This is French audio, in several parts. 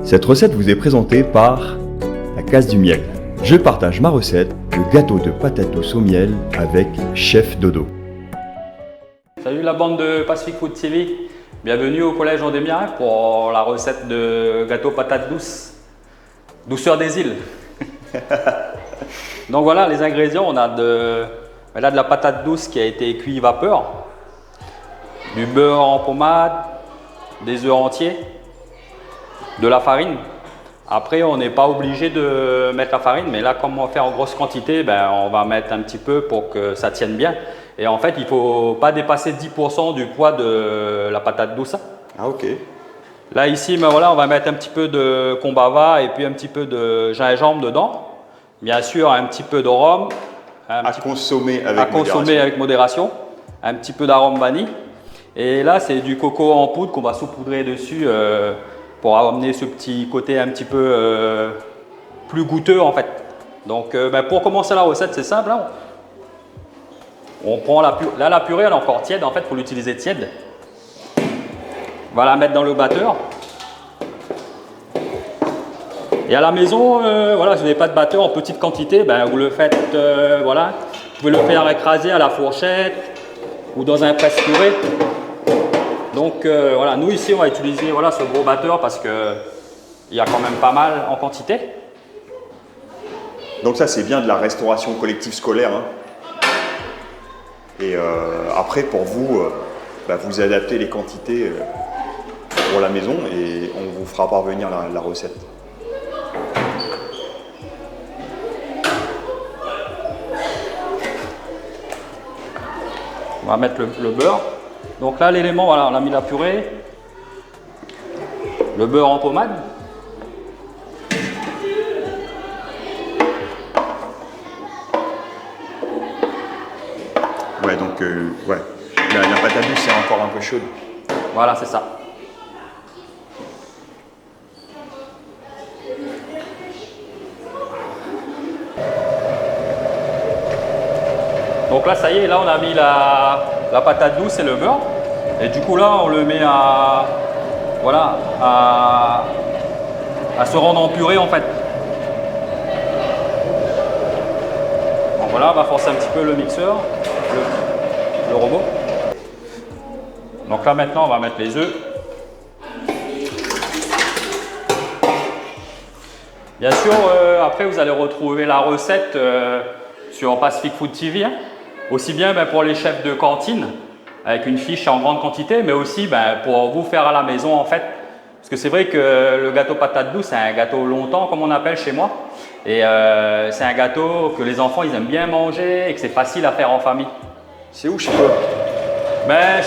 Cette recette vous est présentée par la Case du Miel. Je partage ma recette, le gâteau de patates douces au miel avec Chef Dodo. Salut la bande de Pacific Food TV, bienvenue au collège Andémiac pour la recette de gâteau patates douces, douceur des îles. Donc voilà les ingrédients, on a de la patate douce qui a été cuite vapeur, du beurre en pommade, des œufs entiers, de la farine. Après on n'est pas obligé de mettre la farine, mais là comme on va faire en grosse quantité, on va mettre un petit peu pour que ça tienne bien. Et en fait il ne faut pas dépasser 10% du poids de la patate douce. Ah ok. Là ici voilà, on va mettre un petit peu de combava et puis un petit peu de gingembre dedans. Bien sûr un petit peu de rhum. À consommer avec modération. Un petit peu d'arôme vanille. Et là c'est du coco en poudre qu'on va saupoudrer dessus pour amener ce petit côté un petit peu plus goûteux en fait. Donc pour commencer la recette c'est simple. Hein. On prend la purée, elle est encore tiède, en fait il faut l'utiliser tiède. On va la mettre dans le batteur. Et à la maison, voilà, si vous n'avez pas de batteur en petite quantité, vous le faites, voilà. Vous pouvez le faire écraser à la fourchette ou dans un presse-purée. Donc voilà, nous ici on va utiliser voilà, ce gros batteur parce qu'il y a quand même pas mal en quantité. Donc ça c'est bien de la restauration collective scolaire. Hein. Et après pour vous, vous adaptez les quantités pour la maison et on vous fera parvenir la recette. On va mettre le beurre. Donc là l'élément, voilà, on a mis la purée, le beurre en pommade. Ouais, donc ouais. La patate douce c'est encore un peu chaude. Voilà, c'est ça. Donc là, ça y est, là on a mis la patate douce et le beurre. Et du coup là, on le met à se rendre en purée en fait. Donc voilà, on va forcer un petit peu le mixeur, le robot. Donc là maintenant, on va mettre les œufs. Bien sûr, après vous allez retrouver la recette sur Pacific Food TV. Hein. Aussi bien pour les chefs de cantine, avec une fiche en grande quantité, mais aussi pour vous faire à la maison en fait. Parce que c'est vrai que le gâteau patate douce, c'est un gâteau longtemps comme on appelle chez moi. Et c'est un gâteau que les enfants ils aiment bien manger et que c'est facile à faire en famille. C'est où chez toi?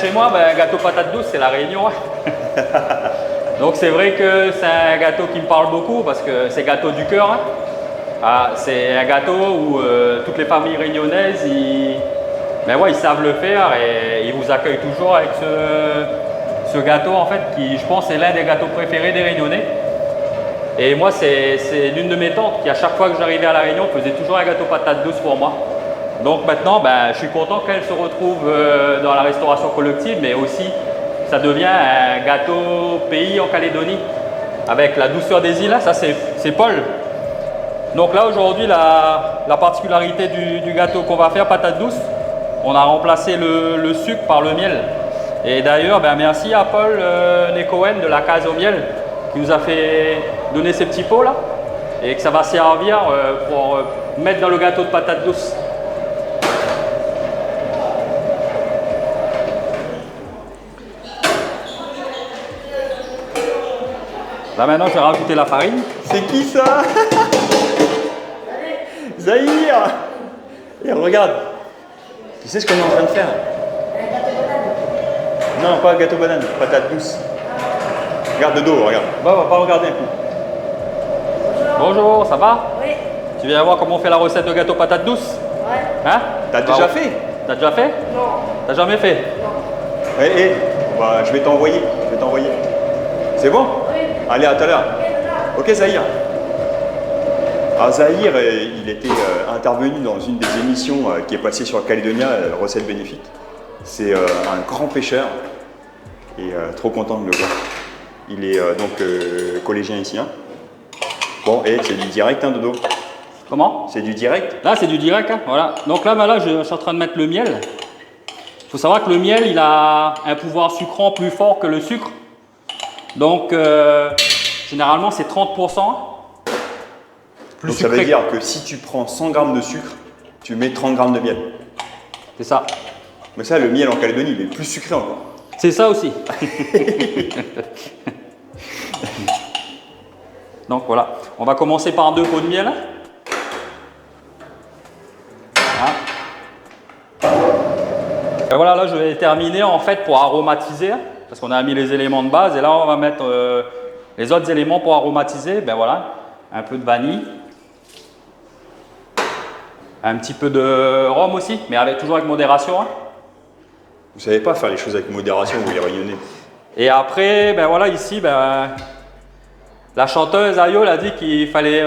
Chez moi, gâteau patate douce, c'est la Réunion. Donc c'est vrai que c'est un gâteau qui me parle beaucoup parce que c'est gâteau du cœur. Hein. Ah, c'est un gâteau où toutes les familles réunionnaises, ils savent le faire et ils vous accueillent toujours avec ce gâteau en fait qui, je pense, est l'un des gâteaux préférés des Réunionnais. Et moi, c'est l'une de mes tantes qui, à chaque fois que j'arrivais à La Réunion, faisait toujours un gâteau patate douce pour moi. Donc maintenant, je suis content qu'elle se retrouve dans la restauration collective, mais aussi ça devient un gâteau pays en Calédonie avec la douceur des îles. Ça, c'est Paul. Donc là aujourd'hui la particularité du gâteau qu'on va faire patate douce, on a remplacé le sucre par le miel. Et d'ailleurs merci à Paul Necohen de la Case au Miel qui nous a fait donner ces petits pots là et que ça va servir pour mettre dans le gâteau de patate douce. Là maintenant je vais rajouter la farine. C'est qui ça? Zahir! Et regarde, tu sais ce qu'on est en train de faire? Un gâteau banane. Non, pas gâteau banane, patate douce. Regarde de dos, regarde. Va pas regarder un coup. Bonjour, ça va? Oui. Tu viens voir comment on fait la recette de gâteau patate douce? Ouais. Hein? T'as déjà fait? T'as déjà fait? Non. T'as jamais fait? Non. Je vais t'envoyer. C'est bon? Oui. Allez, à tout à l'heure. Ok, Zahir. Zahir, il était intervenu dans une des émissions qui est passée sur Calédonia, Recette Bénéfique. C'est un grand pêcheur et trop content de le voir. Il est collégien ici. Hein. Bon, et c'est du direct, hein, Dodo? Comment? C'est du direct? Là, c'est du direct. Hein, voilà. Donc là, je suis en train de mettre le miel. Il faut savoir que le miel, il a un pouvoir sucrant plus fort que le sucre. Donc, généralement, c'est 30%. Plus Donc, sucré. ça veut dire que si tu prends 100 grammes de sucre, tu mets 30 grammes de miel. C'est ça. Mais ça, le miel en Calédonie, il est plus sucré encore. C'est ça aussi. Donc voilà, on va commencer par 2 pots de miel. Voilà, là je vais terminer en fait pour aromatiser, parce qu'on a mis les éléments de base et là on va mettre les autres éléments pour aromatiser. Ben voilà, un peu de vanille, un petit peu de rhum aussi, mais toujours avec modération. Hein. Vous savez pas faire les choses avec modération, vous les réunionnez. Et après, ben voilà, ici, ben, la chanteuse Ayo a dit qu'il fallait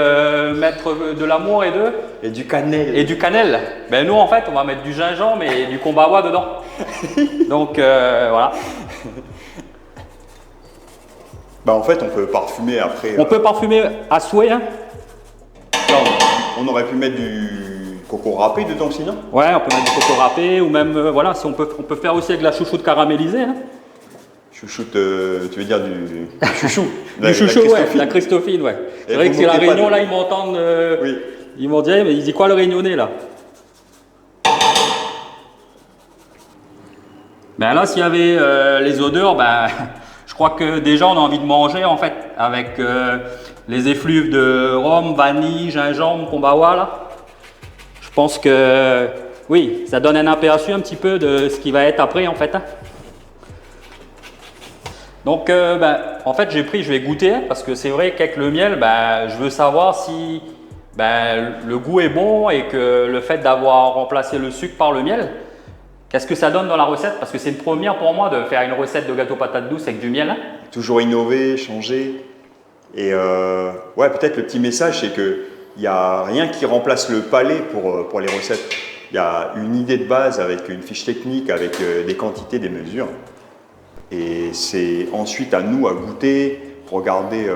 mettre de l'amour et du cannelle. Et du cannelle. Ben nous, en fait, on va mettre du gingembre et du kombawa dedans. Donc, voilà. Bah en fait, on peut parfumer après. On peut parfumer à souhait. Hein. Là, on aurait pu mettre du coco râpé dedans aussi, non? Ouais, on peut mettre du coco râpé ou même, voilà, si on peut faire aussi avec de la chouchoute caramélisée. Hein. Chouchoute, tu veux dire du chouchou? Du chouchou, ouais, la Christophine, ouais. C'est vrai que c'est la Réunion, là, ils m'entendent. Oui. Ils m'ont dit, mais il dit quoi le Réunionnais, là? Ben là, s'il y avait les odeurs, ben, je crois que déjà, on a envie de manger, en fait, avec les effluves de rhum, vanille, gingembre, kombawa, là. Je pense que, oui, ça donne un aperçu un petit peu de ce qui va être après, en fait. Hein. Donc, ben, en fait, je vais goûter parce que c'est vrai qu'avec le miel, ben, je veux savoir si ben, le goût est bon et que le fait d'avoir remplacé le sucre par le miel, qu'est-ce que ça donne dans la recette? Parce que c'est une première pour moi de faire une recette de gâteau patate douce avec du miel. Hein. Toujours innover, changer. Et ouais, peut-être le petit message, c'est qu'il n'y a rien qui remplace le palais pour les recettes. Il y a une idée de base avec une fiche technique, avec des quantités, des mesures. Et c'est ensuite à nous à goûter, regarder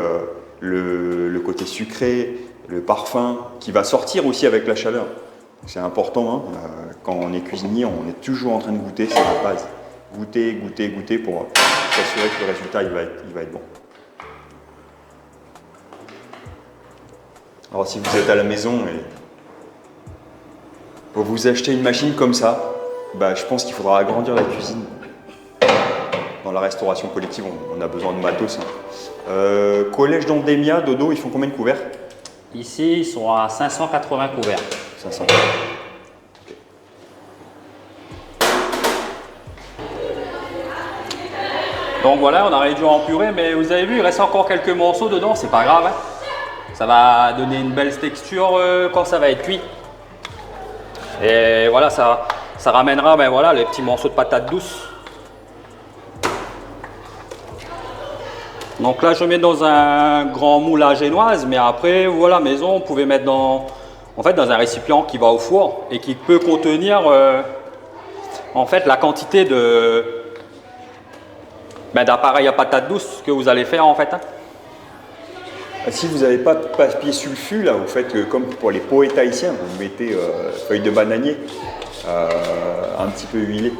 le côté sucré, le parfum qui va sortir aussi avec la chaleur. C'est important, hein. Quand on est cuisinier, on est toujours en train de goûter, c'est la base. Goûter, goûter, goûter pour s'assurer que le résultat il va être bon. Alors si vous êtes à la maison et pour vous acheter une machine comme ça, bah, je pense qu'il faudra agrandir la cuisine. Dans la restauration collective, on a besoin de matos. Hein. Collège d'Andémia, Dodo, ils font combien de couverts? Ici, ils sont à 580 couverts. 500. Okay. Donc voilà, on a réduit en purée, mais vous avez vu, il reste encore quelques morceaux dedans, c'est pas grave. Hein. Ça va donner une belle texture quand ça va être cuit. Et voilà, ça ramènera ben voilà, les petits morceaux de patates douces. Donc là, je mets dans un grand moule à génoise, mais après, voilà, maison, vous pouvez mettre dans un récipient qui va au four et qui peut contenir en fait la quantité d'appareil à patates douces que vous allez faire en fait. Hein. Si vous n'avez pas de papier sulfu, là, vous faites comme pour les poètes haïtiens, vous mettez feuilles de bananier un petit peu huilées.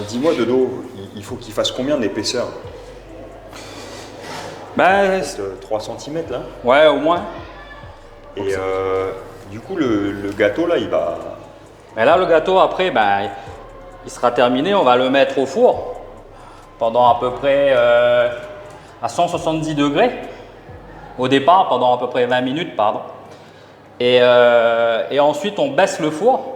Dis-moi, Dodo, il faut qu'il fasse combien d'épaisseur? Ben, 3 cm là. Ouais, au moins. Et du coup, le gâteau là, il va. Mais là, le gâteau, après, ben, il sera terminé. On va le mettre au four pendant à peu près à 170 degrés au départ, pendant à peu près 20 minutes, pardon. Et ensuite, on baisse le four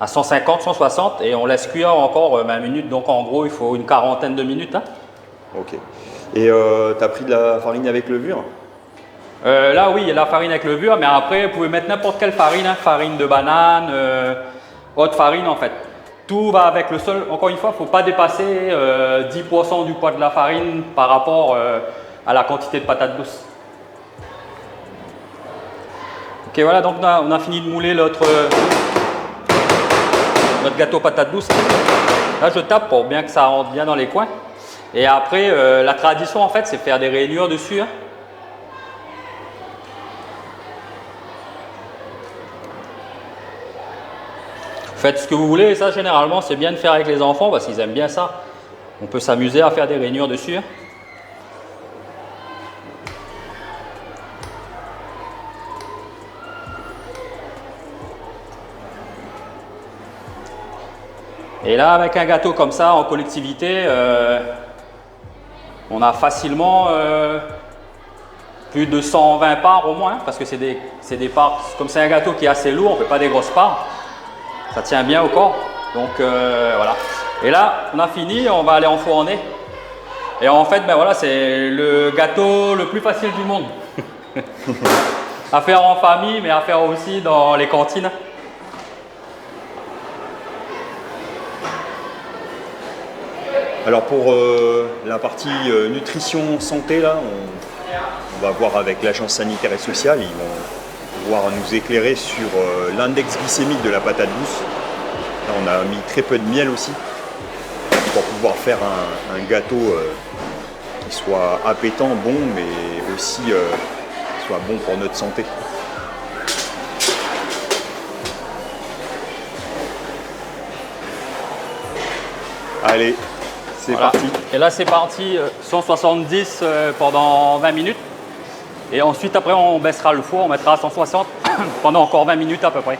à 150, 160 et on laisse cuire encore 20 minutes. Donc en gros, il faut une quarantaine de minutes. Hein. Ok. Et tu as pris de la farine avec levure? Là, oui, il y a de la farine avec levure, mais après, vous pouvez mettre n'importe quelle farine, hein, farine de banane, haute farine en fait. Tout va avec le seul. Encore une fois, il ne faut pas dépasser 10% du poids de la farine par rapport à la quantité de patates douces. Ok, voilà, donc on a fini de mouler notre gâteau patate douce. Là, je tape pour bien que ça rentre bien dans les coins. Et après, la tradition, en fait, c'est faire des rainures dessus. Hein. Faites ce que vous voulez. Et ça, généralement, c'est bien de faire avec les enfants parce qu'ils aiment bien ça. On peut s'amuser à faire des rainures dessus. Hein. Et là, avec un gâteau comme ça, en collectivité, on a facilement plus de 120 parts au moins, parce que c'est des parts, comme c'est un gâteau qui est assez lourd, on ne fait pas des grosses parts, ça tient bien au corps. Donc voilà. Et là, on a fini, on va aller enfourner. Et en fait, ben voilà, c'est le gâteau le plus facile du monde. À faire en famille, mais à faire aussi dans les cantines. Alors pour la partie nutrition santé, là, on va voir avec l'agence sanitaire et sociale, ils vont pouvoir nous éclairer sur l'index glycémique de la patate douce. Là, on a mis très peu de miel aussi pour pouvoir faire un gâteau qui soit appétant, bon, mais aussi soit bon pour notre santé. Allez, c'est voilà. parti. Et là, c'est parti, 170 pendant 20 minutes. Et ensuite, après, on baissera le four, on mettra à 160 pendant encore 20 minutes à peu près.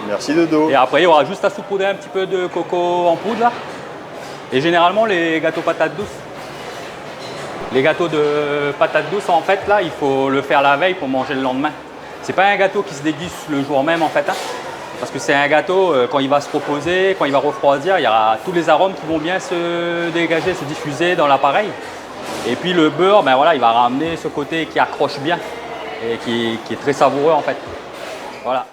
Merci Dodo. Et après, il y aura juste à saupoudrer un petit peu de coco en poudre là. Et généralement, les gâteaux patates douces, les gâteaux de patates douces, en fait, là, il faut le faire la veille pour manger le lendemain. C'est pas un gâteau qui se déguste le jour même, en fait. Hein, parce que c'est un gâteau, quand il va se reposer, quand il va refroidir, il y aura tous les arômes qui vont bien se dégager, se diffuser dans l'appareil. Et puis le beurre, ben voilà, il va ramener ce côté qui accroche bien et qui est très savoureux, en fait. Voilà.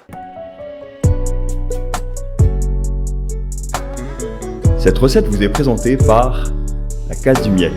Cette recette vous est présentée par la Case du Miel.